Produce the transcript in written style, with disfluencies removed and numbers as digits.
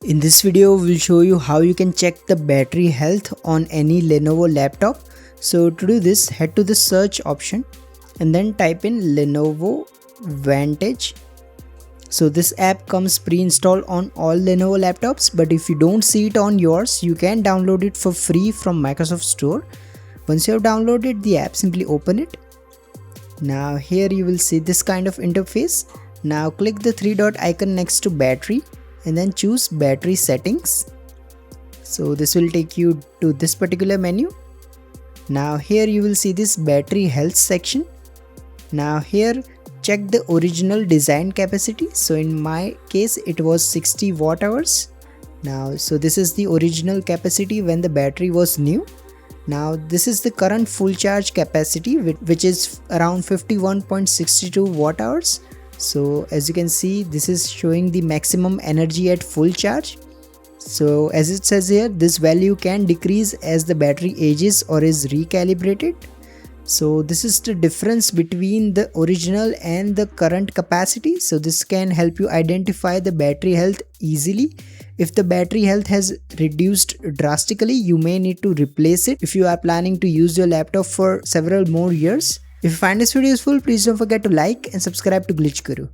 In this video, we'll show you how you can check the battery health on any Lenovo laptop. So to do this, head to the search option and then type in Lenovo Vantage. So this app comes pre-installed on all Lenovo laptops, but if you don't see it on yours, you can download it for free from Microsoft Store. Once you have downloaded the app, simply open it. Now here you will see this kind of interface. Now click the three dot icon next to battery and then choose battery settings. So this will take you to this particular menu. Now here you will see this battery health section. Now here check the original design capacity. So in my case it was 60 watt hours. Now so this is the original capacity when the battery was new. Now this is the current full charge capacity, which is around 51.62 watt hours. So as you can see, this is showing the maximum energy at full charge. So as it says here, this value can decrease as the battery ages or is recalibrated. So this is the difference between the original and the current capacity. So this can help you identify the battery health easily. If the battery health has reduced drastically, you may need to replace it if you are planning to use your laptop for several more years. If you find this video useful, please don't forget to like and subscribe to Glitch Guru.